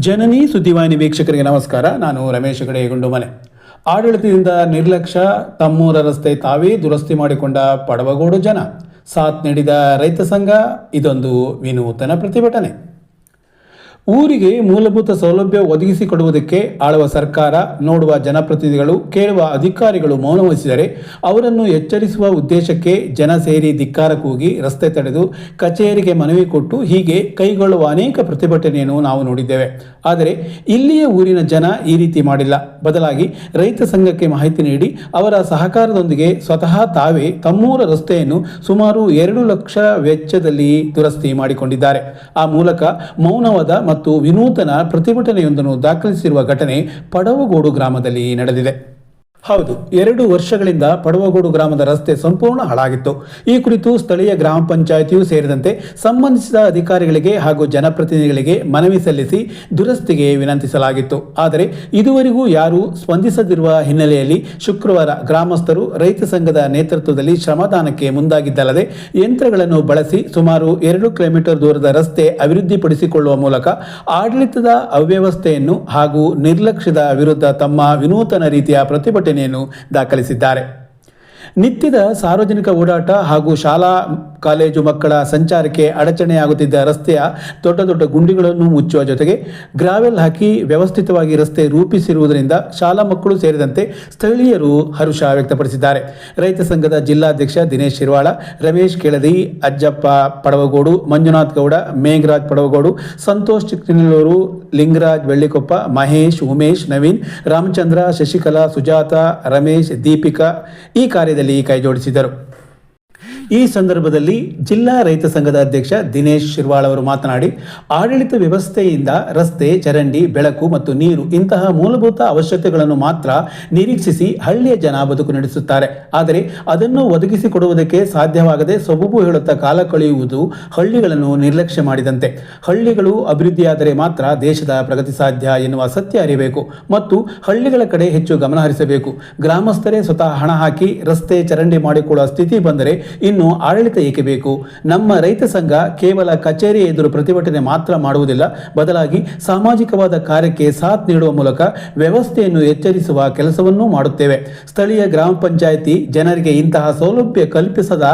ಜನನಿ ಸುದ್ದಿವಾಹಿನಿ ವೀಕ್ಷಕರಿಗೆ ನಮಸ್ಕಾರ. ನಾನು ರಮೇಶ್ ಹೆಗಡೆ ಗುಂಡುಮನೆ. ಆಡಳಿತದಿಂದ ನಿರ್ಲಕ್ಷ್ಯ, ತಮ್ಮೂರ ರಸ್ತೆ ತಾವೇ ದುರಸ್ತಿ ಮಾಡಿಕೊಂಡ ಪಡವಗೋಡು ಜನ, ಸಾಥ್ ನೀಡಿದ ರೈತ ಸಂಘ, ಇದೊಂದು ವಿನೂತನ ಪ್ರತಿಭಟನೆ. ಊರಿಗೆ ಮೂಲಭೂತ ಸೌಲಭ್ಯ ಒದಗಿಸಿಕೊಡುವುದಕ್ಕೆ ಆಳುವ ಸರ್ಕಾರ, ನೋಡುವ ಜನಪ್ರತಿನಿಧಿಗಳು, ಕೇಳುವ ಅಧಿಕಾರಿಗಳು ಮೌನ ವಹಿಸಿದರೆ ಅವರನ್ನು ಎಚ್ಚರಿಸುವ ಉದ್ದೇಶಕ್ಕೆ ಜನ ಸೇರಿ ಧಿಕ್ಕಾರ ಕೂಗಿ ರಸ್ತೆ ತಡೆದು ಕಚೇರಿಗೆ ಮನವಿ ಕೊಟ್ಟು ಹೀಗೆ ಕೈಗೊಳ್ಳುವ ಅನೇಕ ಪ್ರತಿಭಟನೆಯನ್ನು ನಾವು ನೋಡಿದ್ದೇವೆ. ಆದರೆ ಇಲ್ಲಿಯ ಊರಿನ ಜನ ಈ ರೀತಿ ಮಾಡಿಲ್ಲ. ಬದಲಾಗಿ ರೈತ ಸಂಘಕ್ಕೆ ಮಾಹಿತಿ ನೀಡಿ ಅವರ ಸಹಕಾರದೊಂದಿಗೆ ಸ್ವತಃ ತಾವೇ ತಮ್ಮೂರ ರಸ್ತೆಯನ್ನು ಸುಮಾರು 2 ಲಕ್ಷ ವೆಚ್ಚದಲ್ಲಿ ದುರಸ್ತಿ ಮಾಡಿಕೊಂಡಿದ್ದಾರೆ. ಆ ಮೂಲಕ ಮೌನವಾದ ಮತ್ತು ವಿನೂತನ ಪ್ರತಿಭಟನೆಯೊಂದನ್ನು ದಾಖಲಿಸಿರುವ ಘಟನೆ ಪಡವಗೋಡು ಗ್ರಾಮದಲ್ಲಿ ನಡೆದಿದೆ. ಹೌದು, 2 ವರ್ಷಗಳಿಂದ ಪಡವಗೋಡು ಗ್ರಾಮದ ರಸ್ತೆ ಸಂಪೂರ್ಣ ಹಾಳಾಗಿತ್ತು. ಈ ಕುರಿತು ಸ್ಥಳೀಯ ಗ್ರಾಮ ಪಂಚಾಯಿತಿಯೂ ಸೇರಿದಂತೆ ಸಂಬಂಧಿಸಿದ ಅಧಿಕಾರಿಗಳಿಗೆ ಹಾಗೂ ಜನಪ್ರತಿನಿಧಿಗಳಿಗೆ ಮನವಿ ಸಲ್ಲಿಸಿ ದುರಸ್ತಿಗೆ ವಿನಂತಿಸಲಾಗಿತ್ತು. ಆದರೆ ಇದುವರೆಗೂ ಯಾರೂ ಸ್ಪಂದಿಸದಿರುವ ಹಿನ್ನೆಲೆಯಲ್ಲಿ ಶುಕ್ರವಾರ ಗ್ರಾಮಸ್ಥರು ರೈತ ಸಂಘದ ನೇತೃತ್ವದಲ್ಲಿ ಶ್ರಮದಾನಕ್ಕೆ ಮುಂದಾಗಿದ್ದಲ್ಲದೆ ಯಂತ್ರಗಳನ್ನು ಬಳಸಿ ಸುಮಾರು 2 ಕಿಲೋಮೀಟರ್ ದೂರದ ರಸ್ತೆ ಅಭಿವೃದ್ಧಿಪಡಿಸಿಕೊಳ್ಳುವ ಮೂಲಕ ಆಡಳಿತದ ಅವ್ಯವಸ್ಥೆಯನ್ನು ಹಾಗೂ ನಿರ್ಲಕ್ಷ್ಯದ ವಿರುದ್ಧ ತಮ್ಮ ವಿನೂತನ ರೀತಿಯ ಪ್ರತಿಭಟನೆಯನ್ನು ದಾಖಲಿಸಿದ್ದಾರೆ. ನಿತ್ಯದ ಸಾರ್ವಜನಿಕ ಓಡಾಟ ಹಾಗೂ ಶಾಲಾ ಕಾಲೇಜು ಮಕ್ಕಳ ಸಂಚಾರಕ್ಕೆ ಅಡಚಣೆಯಾಗುತ್ತಿದ್ದ ರಸ್ತೆಯ ದೊಡ್ಡ ದೊಡ್ಡ ಗುಂಡಿಗಳನ್ನು ಮುಚ್ಚುವ ಜೊತೆಗೆ ಗ್ರಾವೆಲ್ ಹಾಕಿ ವ್ಯವಸ್ಥಿತವಾಗಿ ರಸ್ತೆ ರೂಪಿಸಿರುವುದರಿಂದ ಶಾಲಾ ಮಕ್ಕಳು ಸೇರಿದಂತೆ ಸ್ಥಳೀಯರು ಹರ್ಷ ವ್ಯಕ್ತಪಡಿಸಿದ್ದಾರೆ. ರೈತ ಸಂಘದ ಜಿಲ್ಲಾಧ್ಯಕ್ಷ ದಿನೇಶ್ ಶಿರ್ವಾಳ, ರಮೇಶ್ ಕೆಳದಿ, ಅಜ್ಜಪ್ಪ ಪಡವಗೋಡು, ಮಂಜುನಾಥ್ ಗೌಡ, ಮೇಘರಾಜ್ ಪಡವಗೋಡು, ಸಂತೋಷ್ ಚಿಕ್ಕನಲ್ಲೂರು, ಲಿಂಗರಾಜ್ ಬೆಳ್ಳಿಕೊಪ್ಪ, ಮಹೇಶ್, ಉಮೇಶ್, ನವೀನ್, ರಾಮಚಂದ್ರ, ಶಶಿಕಲಾ, ಸುಜಾತ, ರಮೇಶ್, ದೀಪಿಕಾ ಈ ಕಾರ್ಯದಲ್ಲಿ ಕೈಜೋಡಿಸಿದರು. ಈ ಸಂದರ್ಭದಲ್ಲಿ ಜಿಲ್ಲಾ ರೈತ ಸಂಘದ ಅಧ್ಯಕ್ಷ ದಿನೇಶ್ ಶಿರ್ವಾಳ್ ಅವರು ಮಾತನಾಡಿ, ಆಡಳಿತ ವ್ಯವಸ್ಥೆಯಿಂದ ರಸ್ತೆ, ಚರಂಡಿ, ಬೆಳಕು ಮತ್ತು ನೀರು ಇಂತಹ ಮೂಲಭೂತ ಅವಶ್ಯಕತೆಗಳನ್ನು ಮಾತ್ರ ನಿರೀಕ್ಷಿಸಿ ಹಳ್ಳಿಯ ಜನ ಬದುಕು ನಡೆಸುತ್ತಾರೆ. ಆದರೆ ಅದನ್ನು ಒದಗಿಸಿಕೊಡುವುದಕ್ಕೆ ಸಾಧ್ಯವಾಗದೆ ಸೊಬಗು ಹೇಳುತ್ತಾ ಕಾಲ ಕಳೆಯುವುದು ಹಳ್ಳಿಗಳನ್ನು ನಿರ್ಲಕ್ಷ್ಯ ಮಾಡಿದಂತೆ. ಹಳ್ಳಿಗಳು ಅಭಿವೃದ್ಧಿಯಾದರೆ ಮಾತ್ರ ದೇಶದ ಪ್ರಗತಿ ಸಾಧ್ಯ ಎನ್ನುವ ಸತ್ಯ ಅರಿಯಬೇಕು ಮತ್ತು ಹಳ್ಳಿಗಳ ಕಡೆ ಹೆಚ್ಚು ಗಮನ ಹರಿಸಬೇಕು. ಗ್ರಾಮಸ್ಥರೇ ಸ್ವತಃ ಹಣ ಹಾಕಿ ರಸ್ತೆ, ಚರಂಡಿ ಮಾಡಿಕೊಳ್ಳುವ ಸ್ಥಿತಿ ಬಂದರೆ ಇನ್ನು ಆಡಳಿತ ಏಕೆ ಬೇಕು? ನಮ್ಮ ರೈತ ಸಂಘ ಕೇವಲ ಕಚೇರಿ ಎದುರು ಪ್ರತಿಭಟನೆ ಮಾತ್ರ ಮಾಡುವುದಿಲ್ಲ, ಬದಲಾಗಿ ಸಾಮಾಜಿಕವಾದ ಕಾರ್ಯಕ್ಕೆ ಸಾಥ್ ನೀಡುವ ಮೂಲಕ ವ್ಯವಸ್ಥೆಯನ್ನು ಎಚ್ಚರಿಸುವ ಕೆಲಸವನ್ನೂ ಮಾಡುತ್ತೇವೆ. ಸ್ಥಳೀಯ ಗ್ರಾಮ ಪಂಚಾಯಿತಿ ಜನರಿಗೆ ಇಂತಹ ಸೌಲಭ್ಯ ಕಲ್ಪಿಸದ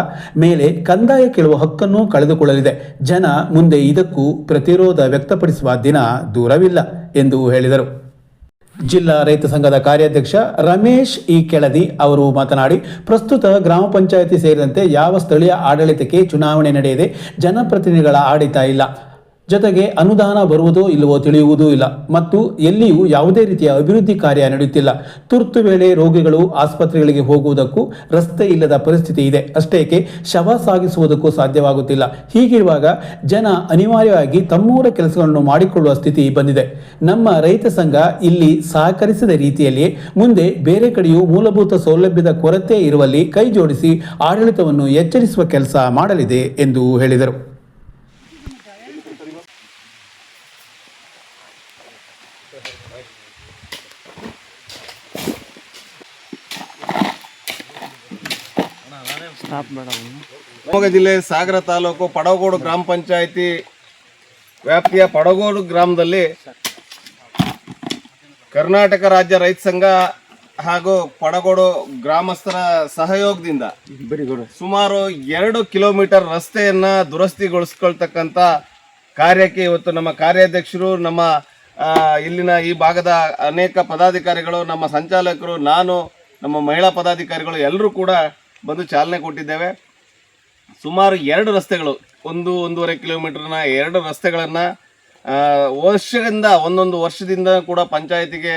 ಮೇಲೆ ಕಂದಾಯ ಕೇಳುವ ಹಕ್ಕನ್ನು ಕಳೆದುಕೊಳ್ಳಲಿದೆ. ಜನ ಮುಂದೆ ಇದಕ್ಕೂ ಪ್ರತಿರೋಧ ವ್ಯಕ್ತಪಡಿಸುವ ದಿನ ದೂರವಿಲ್ಲ ಎಂದು ಹೇಳಿದರು. ಜಿಲ್ಲಾ ರೈತ ಸಂಘದ ಕಾರ್ಯಾಧ್ಯಕ್ಷ ರಮೇಶ್ ಕೆಳದಿ ಅವರು ಮಾತನಾಡಿ, ಪ್ರಸ್ತುತ ಗ್ರಾಮ ಪಂಚಾಯಿತಿ ಸೇರಿದಂತೆ ಯಾವ ಸ್ಥಳೀಯ ಆಡಳಿತಕ್ಕೆ ಚುನಾವಣೆ ನಡೆಯದೆ ಜನಪ್ರತಿನಿಧಿಗಳ ಆಡಳಿತ ಇಲ್ಲ. ಜೊತೆಗೆ ಅನುದಾನ ಬರುವುದೋ ಇಲ್ಲವೋ ತಿಳಿಯುವುದೂ ಇಲ್ಲ ಮತ್ತು ಎಲ್ಲಿಯೂ ಯಾವುದೇ ರೀತಿಯ ಅಭಿವೃದ್ಧಿ ಕಾರ್ಯ ನಡೆಯುತ್ತಿಲ್ಲ. ತುರ್ತು ವೇಳೆ ರೋಗಿಗಳು ಆಸ್ಪತ್ರೆಗಳಿಗೆ ಹೋಗುವುದಕ್ಕೂ ರಸ್ತೆ ಇಲ್ಲದ ಪರಿಸ್ಥಿತಿ ಇದೆ. ಅಷ್ಟೇಕೆ ಶವ ಸಾಗಿಸುವುದಕ್ಕೂ ಸಾಧ್ಯವಾಗುತ್ತಿಲ್ಲ. ಹೀಗಿರುವಾಗ ಜನ ಅನಿವಾರ್ಯವಾಗಿ ತಮ್ಮೂರ ಕೆಲಸಗಳನ್ನು ಮಾಡಿಕೊಳ್ಳುವ ಸ್ಥಿತಿ ಬಂದಿದೆ. ನಮ್ಮ ರೈತ ಸಂಘ ಇಲ್ಲಿ ಸಹಕರಿಸಿದ ರೀತಿಯಲ್ಲಿಯೇ ಮುಂದೆ ಬೇರೆ ಕಡೆಯೂ ಮೂಲಭೂತ ಸೌಲಭ್ಯದ ಕೊರತೆ ಇರುವಲ್ಲಿ ಕೈ ಜೋಡಿಸಿ ಆಡಳಿತವನ್ನು ಎಚ್ಚರಿಸುವ ಕೆಲಸ ಮಾಡಲಿದೆ ಎಂದು ಹೇಳಿದರು. ಶಿವಮೊಗ್ಗ ಜಿಲ್ಲೆ ಸಾಗರ ತಾಲೂಕು ಪಡವಗೋಡು ಗ್ರಾಮ ಪಂಚಾಯಿತಿ ವ್ಯಾಪ್ತಿಯ ಪಡವಗೋಡು ಗ್ರಾಮದಲ್ಲಿ ಕರ್ನಾಟಕ ರಾಜ್ಯ ರೈತ ಸಂಘ ಹಾಗೂ ಪಡವಗೋಡು ಗ್ರಾಮಸ್ಥರ ಸಹಯೋಗದಿಂದ ಸುಮಾರು 2 ಕಿಲೋಮೀಟರ್ ರಸ್ತೆಯನ್ನ ದುರಸ್ತಿಗೊಳಿಸ್ಕೊಳ್ತಕ್ಕಂಥ ಕಾರ್ಯಕ್ಕೆ ಇವತ್ತು ನಮ್ಮ ಕಾರ್ಯಾಧ್ಯಕ್ಷರು, ನಮ್ಮ ಇಲ್ಲಿನ ಈ ಭಾಗದ ಅನೇಕ ಪದಾಧಿಕಾರಿಗಳು, ನಮ್ಮ ಸಂಚಾಲಕರು, ನಾನು, ನಮ್ಮ ಮಹಿಳಾ ಪದಾಧಿಕಾರಿಗಳು ಎಲ್ಲರೂ ಕೂಡ ಬಂದು ಚಾಲನೆ ಕೊಟ್ಟಿದ್ದೇವೆ. ಸುಮಾರು 2 ರಸ್ತೆಗಳು, 1-1.5 ಕಿಲೋಮೀಟರ್ನ 2 ರಸ್ತೆಗಳನ್ನು ಒಂದೊಂದು ವರ್ಷದಿಂದ ಕೂಡ ಪಂಚಾಯತಿಗೆ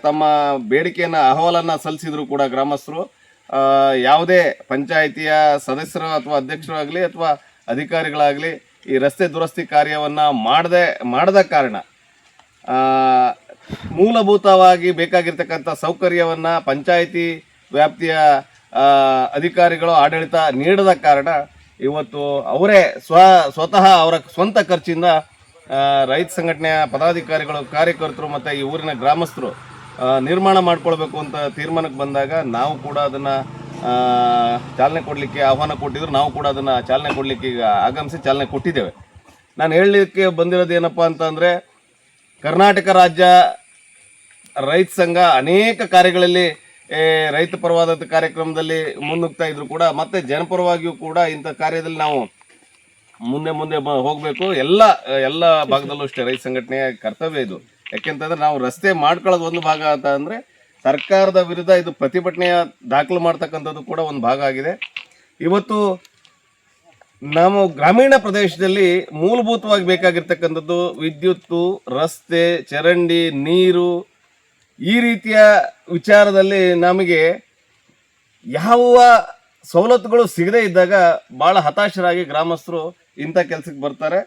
ತಮ್ಮ ಬೇಡಿಕೆಯನ್ನು, ಅಹವಾಲನ್ನು ಸಲ್ಲಿಸಿದ್ರು ಕೂಡ ಗ್ರಾಮಸ್ಥರು ಯಾವುದೇ ಪಂಚಾಯಿತಿಯ ಸದಸ್ಯರು ಅಥವಾ ಅಧ್ಯಕ್ಷರು ಆಗಲಿ ಅಥವಾ ಅಧಿಕಾರಿಗಳಾಗಲಿ ಈ ರಸ್ತೆ ದುರಸ್ತಿ ಕಾರ್ಯವನ್ನು ಮಾಡದ ಕಾರಣ ಮೂಲಭೂತವಾಗಿ ಬೇಕಾಗಿರ್ತಕ್ಕಂಥ ಸೌಕರ್ಯವನ್ನು ಪಂಚಾಯಿತಿ ವ್ಯಾಪ್ತಿಯ ಅಧಿಕಾರಿಗಳು ಆಡಳಿತ ನೀಡದ ಕಾರಣ ಇವತ್ತು ಅವರೇ ಸ್ವತಃ ಅವರ ಸ್ವಂತ ಖರ್ಚಿಂದ ರೈತ ಸಂಘಟನೆಯ ಪದಾಧಿಕಾರಿಗಳು, ಕಾರ್ಯಕರ್ತರು ಮತ್ತು ಈ ಊರಿನ ಗ್ರಾಮಸ್ಥರು ನಿರ್ಮಾಣ ಮಾಡಿಕೊಳ್ಬೇಕು ಅಂತ ತೀರ್ಮಾನಕ್ಕೆ ಬಂದಾಗ ನಾವು ಕೂಡ ಅದನ್ನು ಚಾಲನೆ ಕೊಡಲಿಕ್ಕೆ ಆಹ್ವಾನ ಕೊಟ್ಟಿದ್ರು. ನಾವು ಕೂಡ ಅದನ್ನು ಚಾಲನೆ ಕೊಡಲಿಕ್ಕೆ ಈಗ ಆಗಮಿಸಿ ಚಾಲನೆ ಕೊಟ್ಟಿದ್ದೇವೆ. ನಾನು ಹೇಳಲಿಕ್ಕೆ ಬಂದಿರೋದು ಏನಪ್ಪ ಅಂತಂದರೆ, ಕರ್ನಾಟಕ ರಾಜ್ಯ ರೈತ ಸಂಘ ಅನೇಕ ಕಾರ್ಯಗಳಲ್ಲಿ ರೈತ ಪರವಾದಂಥ ಕಾರ್ಯಕ್ರಮದಲ್ಲಿ ಮುನ್ನುಗ್ತಾ ಇದ್ರು ಕೂಡ ಮತ್ತೆ ಜನಪರವಾಗಿಯೂ ಕೂಡ ಇಂಥ ಕಾರ್ಯದಲ್ಲಿ ನಾವು ಮುಂದೆ ಹೋಗಬೇಕು. ಎಲ್ಲ ಭಾಗದಲ್ಲೂ ಅಷ್ಟೇ ರೈತ ಸಂಘಟನೆಯ ಕರ್ತವ್ಯ ಇದು. ಯಾಕೆಂತಂದ್ರೆ ನಾವು ರಸ್ತೆ ಮಾಡ್ಕೊಳ್ಳೋದು ಒಂದು ಭಾಗ ಅಂತ ಅಂದರೆ ಸರ್ಕಾರದ ವಿರುದ್ಧ ಇದು ಪ್ರತಿಭಟನೆಯ ದಾಖಲು ಮಾಡ್ತಕ್ಕಂಥದ್ದು ಕೂಡ ಒಂದು ಭಾಗ ಆಗಿದೆ. ಇವತ್ತು ನಾವು ಗ್ರಾಮೀಣ ಪ್ರದೇಶದಲ್ಲಿ ಮೂಲಭೂತವಾಗಿ ಬೇಕಾಗಿರ್ತಕ್ಕಂಥದ್ದು ವಿದ್ಯುತ್ತು, ರಸ್ತೆ, ಚರಂಡಿ, ನೀರು, ಈ ರೀತಿಯ ವಿಚಾರದಲ್ಲಿ ನಮಗೆ ಯಾವ ಸವಲತ್ತುಗಳು ಸಿಗದೇ ಇದ್ದಾಗ ಭಾಳ ಹತಾಶರಾಗಿ ಗ್ರಾಮಸ್ಥರು ಇಂಥ ಕೆಲಸಕ್ಕೆ ಬರ್ತಾರೆ.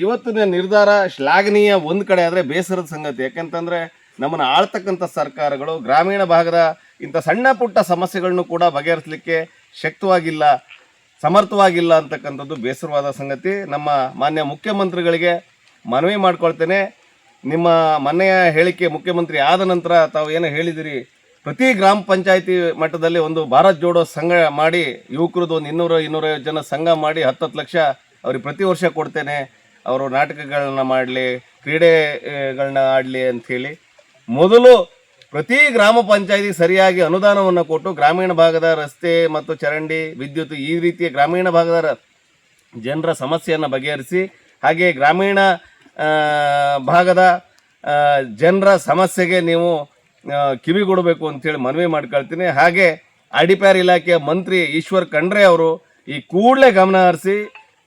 ಇವತ್ತಿನ ನಿರ್ಧಾರ ಶ್ಲಾಘನೀಯ ಒಂದು ಕಡೆ, ಆದರೆ ಬೇಸರದ ಸಂಗತಿ. ಯಾಕಂತಂದರೆ ನಮ್ಮನ್ನು ಆಳ್ತಕ್ಕಂಥ ಸರ್ಕಾರಗಳು ಗ್ರಾಮೀಣ ಭಾಗದ ಇಂಥ ಸಣ್ಣ ಪುಟ್ಟ ಸಮಸ್ಯೆಗಳನ್ನು ಕೂಡ ಬಗೆಹರಿಸಲಿಕ್ಕೆ ಶಕ್ತವಾಗಿಲ್ಲ, ಸಮರ್ಥವಾಗಿಲ್ಲ ಅಂತಕ್ಕಂಥದ್ದು ಬೇಸರವಾದ ಸಂಗತಿ. ನಮ್ಮ ಮಾನ್ಯ ಮುಖ್ಯಮಂತ್ರಿಗಳಿಗೆ ಮನವಿ ಮಾಡ್ಕೊಳ್ತೇನೆ, ನಿಮ್ಮ ಮೊನ್ನೆಯ ಹೇಳಿಕೆ ಮುಖ್ಯಮಂತ್ರಿ ಆದ ನಂತರ ತಾವು ಏನು ಹೇಳಿದಿರಿ, ಪ್ರತಿ ಗ್ರಾಮ ಪಂಚಾಯತಿ ಮಟ್ಟದಲ್ಲಿ ಒಂದು ಭಾರತ್ ಜೋಡೋ ಸಂಘ ಮಾಡಿ, ಯುವಕರದ್ದು ಒಂದು 200-250 ಜನ ಸಂಘ ಮಾಡಿ 10 ಲಕ್ಷ ಅವ್ರಿಗೆ ಪ್ರತಿ ವರ್ಷ ಕೊಡ್ತೇನೆ, ಅವರು ನಾಟಕಗಳನ್ನ ಮಾಡಲಿ, ಕ್ರೀಡೆಗಳನ್ನ ಆಡಲಿ ಅಂಥೇಳಿ ಮೊದಲು ಪ್ರತಿ ಗ್ರಾಮ ಪಂಚಾಯತಿ ಸರಿಯಾಗಿ ಅನುದಾನವನ್ನು ಕೊಟ್ಟು ಗ್ರಾಮೀಣ ಭಾಗದ ರಸ್ತೆ ಮತ್ತು ಚರಂಡಿ, ವಿದ್ಯುತ್, ಈ ರೀತಿಯ ಗ್ರಾಮೀಣ ಭಾಗದ ಜನರ ಸಮಸ್ಯೆಯನ್ನು ಬಗೆಹರಿಸಿ, ಹಾಗೆ ಗ್ರಾಮೀಣ ಭಾಗದ ಜನರ ಸಮಸ್ಯೆಗೆ ನೀವು ಕಿವಿಗೊಡಬೇಕು ಅಂತೇಳಿ ಮನವಿ ಮಾಡ್ಕೊಳ್ತೀನಿ. ಹಾಗೆ ಅಡಿಪ್ಯಾರ್ ಇಲಾಖೆಯ ಮಂತ್ರಿ ಈಶ್ವರ್ ಖಂಡ್ರೆ ಅವರು ಈ ಕೂಡಲೇ ಗಮನ ಹರಿಸಿ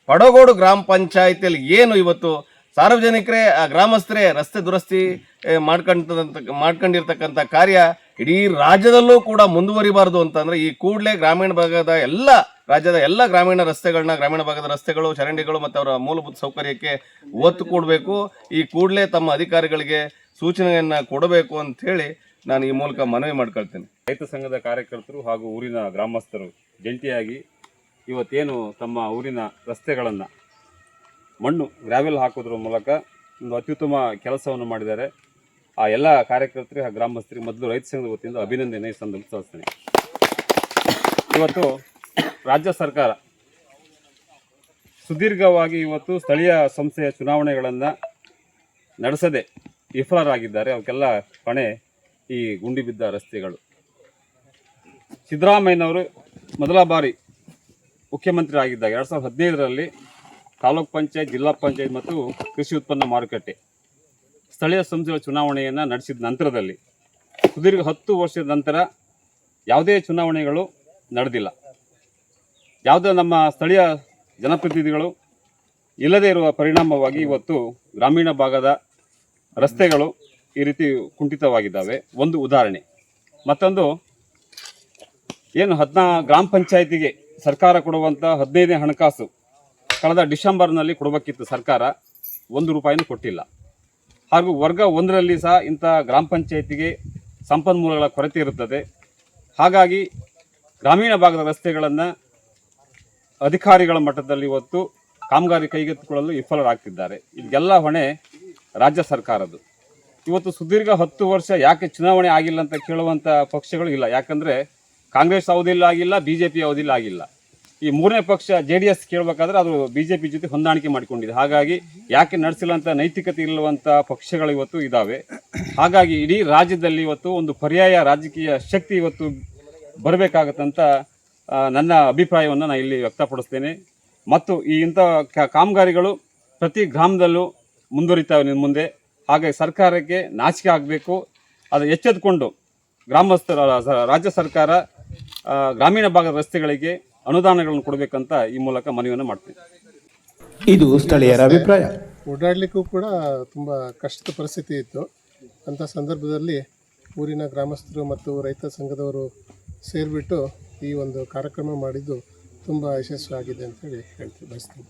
ಪಡಗೋಡು ಗ್ರಾಮ ಪಂಚಾಯತಿಯಲ್ಲಿ ಏನು ಇವತ್ತು ಸಾರ್ವಜನಿಕರೇ, ಆ ಗ್ರಾಮಸ್ಥರೇ ರಸ್ತೆ ದುರಸ್ತಿ ಮಾಡ್ಕೊಂಡಿರ್ತಕ್ಕಂಥ ಕಾರ್ಯ ಇಡೀ ರಾಜ್ಯದಲ್ಲೂ ಕೂಡ ಮುಂದುವರಿಬಾರ್ದು ಅಂತಂದರೆ ಈ ಕೂಡಲೇ ಗ್ರಾಮೀಣ ಭಾಗದ ರಾಜ್ಯದ ಎಲ್ಲ ಗ್ರಾಮೀಣ ರಸ್ತೆಗಳನ್ನ, ಗ್ರಾಮೀಣ ಭಾಗದ ರಸ್ತೆಗಳು, ಚರಂಡಿಗಳು ಮತ್ತು ಅವರ ಮೂಲಭೂತ ಸೌಕರ್ಯಕ್ಕೆ ಒತ್ತು ಕೊಡಬೇಕು. ಈ ಕೂಡಲೇ ತಮ್ಮ ಅಧಿಕಾರಿಗಳಿಗೆ ಸೂಚನೆಯನ್ನು ಕೊಡಬೇಕು ಅಂತ ಹೇಳಿ ನಾನು ಈ ಮೂಲಕ ಮನವಿ ಮಾಡ್ಕೊಳ್ತೇನೆ. ರೈತ ಸಂಘದ ಕಾರ್ಯಕರ್ತರು ಹಾಗೂ ಊರಿನ ಗ್ರಾಮಸ್ಥರು ಜಂಟಿಯಾಗಿ ಇವತ್ತೇನು ತಮ್ಮ ಊರಿನ ರಸ್ತೆಗಳನ್ನು ಮಣ್ಣು ಗ್ರಾವೆಲ್ ಹಾಕೋದ್ರ ಮೂಲಕ ಒಂದು ಅತ್ಯುತ್ತಮ ಕೆಲಸವನ್ನು ಮಾಡಿದ್ದಾರೆ. ಆ ಎಲ್ಲ ಕಾರ್ಯಕರ್ತರಿಗೆ ಆ ಗ್ರಾಮಸ್ಥರಿಗೆ ಮೊದಲು ರೈತ ಸಂಘದ ವತಿಯಿಂದ ಅಭಿನಂದನೆ ಸಲ್ಲಿಸ್ತೇನೆ. ಇವತ್ತು ರಾಜ್ಯ ಸರ್ಕಾರ ಸುದೀರ್ಘವಾಗಿ ಇವತ್ತು ಸ್ಥಳೀಯ ಸಂಸ್ಥೆಯ ಚುನಾವಣೆಗಳನ್ನು ನಡೆಸದೆ ವಿಫಲರಾಗಿದ್ದಾರೆ. ಅವಕ್ಕೆಲ್ಲ ಹೊಣೆ ಈ ಗುಂಡಿ ಬಿದ್ದ ರಸ್ತೆಗಳು. ಸಿದ್ದರಾಮಯ್ಯನವರು ಮೊದಲ ಬಾರಿ ಮುಖ್ಯಮಂತ್ರಿ ಆಗಿದ್ದಾಗ 2015ರಲ್ಲಿ ತಾಲೂಕ್ ಪಂಚಾಯತ್, ಜಿಲ್ಲಾ ಪಂಚಾಯತ್ ಮತ್ತು ಕೃಷಿ ಉತ್ಪನ್ನ ಮಾರುಕಟ್ಟೆ ಸ್ಥಳೀಯ ಸಂಸ್ಥೆಗಳ ಚುನಾವಣೆಯನ್ನು ನಡೆಸಿದ ನಂತರದಲ್ಲಿ ಸುದೀರ್ಘ 10 ವರ್ಷದ ನಂತರ ಯಾವುದೇ ಚುನಾವಣೆಗಳು ನಡೆದಿಲ್ಲ. ಯಾವುದೇ ನಮ್ಮ ಸ್ಥಳೀಯ ಜನಪ್ರತಿನಿಧಿಗಳು ಇಲ್ಲದೇ ಇರುವ ಪರಿಣಾಮವಾಗಿ ಇವತ್ತು ಗ್ರಾಮೀಣ ಭಾಗದ ರಸ್ತೆಗಳು ಈ ರೀತಿ ಕುಂಠಿತವಾಗಿದ್ದಾವೆ. ಒಂದು ಉದಾಹರಣೆ. ಮತ್ತೊಂದು, ಏನು ಗ್ರಾಮ ಪಂಚಾಯತಿಗೆ ಸರ್ಕಾರ ಕೊಡುವಂಥ 15ನೇ ಹಣಕಾಸು ಕಳೆದ ಡಿಸೆಂಬರ್ನಲ್ಲಿ ಕೊಡಬೇಕಿತ್ತು, ಸರ್ಕಾರ 1 ರೂಪಾಯಿನೂ ಕೊಟ್ಟಿಲ್ಲ. ಹಾಗೂ ವರ್ಗ 1ರಲ್ಲಿ ಸಹ ಇಂಥ ಗ್ರಾಮ ಪಂಚಾಯತಿಗೆ ಸಂಪನ್ಮೂಲಗಳ ಕೊರತೆ ಇರುತ್ತದೆ. ಹಾಗಾಗಿ ಗ್ರಾಮೀಣ ಭಾಗದ ರಸ್ತೆಗಳನ್ನು ಅಧಿಕಾರಿಗಳ ಮಟ್ಟದಲ್ಲಿ ಇವತ್ತು ಕಾಮಗಾರಿ ಕೈಗೆತ್ತಿಕೊಳ್ಳಲು ವಿಫಲರಾಗ್ತಿದ್ದಾರೆ. ಇದೆಲ್ಲ ಹೊಣೆ ರಾಜ್ಯ ಸರ್ಕಾರದ್ದು. ಇವತ್ತು ಸುದೀರ್ಘ 10 ವರ್ಷ ಯಾಕೆ ಚುನಾವಣೆ ಆಗಿಲ್ಲ ಅಂತ ಕೇಳುವಂಥ ಪಕ್ಷಗಳು ಇಲ್ಲ. ಯಾಕಂದರೆ ಕಾಂಗ್ರೆಸ್ ಅವಧಿಯಲ್ಲಿ ಆಗಿಲ್ಲ, BJP ಅವಧಿಯಲ್ಲಿ ಆಗಿಲ್ಲ. ಈ 3ನೇ ಪಕ್ಷ JDS ಕೇಳಬೇಕಾದ್ರೆ ಅದು BJP ಜೊತೆ ಹೊಂದಾಣಿಕೆ ಮಾಡಿಕೊಂಡಿದೆ. ಹಾಗಾಗಿ ಯಾಕೆ ನಡೆಸಿಲ್ಲ ಅಂತ ನೈತಿಕತೆ ಇಲ್ಲುವಂಥ ಪಕ್ಷಗಳು ಇವತ್ತು ಇದ್ದಾವೆ. ಹಾಗಾಗಿ ಇಡೀ ರಾಜ್ಯದಲ್ಲಿ ಇವತ್ತು ಒಂದು ಪರ್ಯಾಯ ರಾಜಕೀಯ ಶಕ್ತಿ ಇವತ್ತು ಬರಬೇಕಾಗತ್ತಂತ ನನ್ನ ಅಭಿಪ್ರಾಯವನ್ನು ನಾನು ಇಲ್ಲಿ ವ್ಯಕ್ತಪಡಿಸ್ತೇನೆ. ಮತ್ತು ಈ ಇಂಥ ಕಾಮಗಾರಿಗಳು ಪ್ರತಿ ಗ್ರಾಮದಲ್ಲೂ ಮುಂದುವರಿತಾವೆ ಮುಂದೆ. ಹಾಗಾಗಿ ಸರ್ಕಾರಕ್ಕೆ ನಾಚಿಕೆ ಆಗಬೇಕು. ಅದು ಎಚ್ಚೆತ್ತುಕೊಂಡು ರಾಜ್ಯ ಸರ್ಕಾರ ಗ್ರಾಮೀಣ ಭಾಗದ ರಸ್ತೆಗಳಿಗೆ ಅನುದಾನಗಳನ್ನು ಕೊಡಬೇಕಂತ ಈ ಮೂಲಕ ಮನವಿಯನ್ನು ಮಾಡ್ತೀನಿ. ಇದು ಸ್ಥಳೀಯರ ಅಭಿಪ್ರಾಯ. ಓಡಾಡಲಿಕ್ಕೂ ಕೂಡ ತುಂಬ ಕಷ್ಟದ ಪರಿಸ್ಥಿತಿ ಇತ್ತು. ಅಂಥ ಸಂದರ್ಭದಲ್ಲಿ ಊರಿನ ಗ್ರಾಮಸ್ಥರು ಮತ್ತು ರೈತ ಸಂಘದವರು ಸೇರಿಬಿಟ್ಟು ಈ ಒಂದು ಕಾರ್ಯಕ್ರಮ ಮಾಡಿದ್ದು ತುಂಬ ಯಶಸ್ವಿಯಾಗಿದೆ ಅಂತೇಳಿ ಬಯಸ್ತೀನಿ.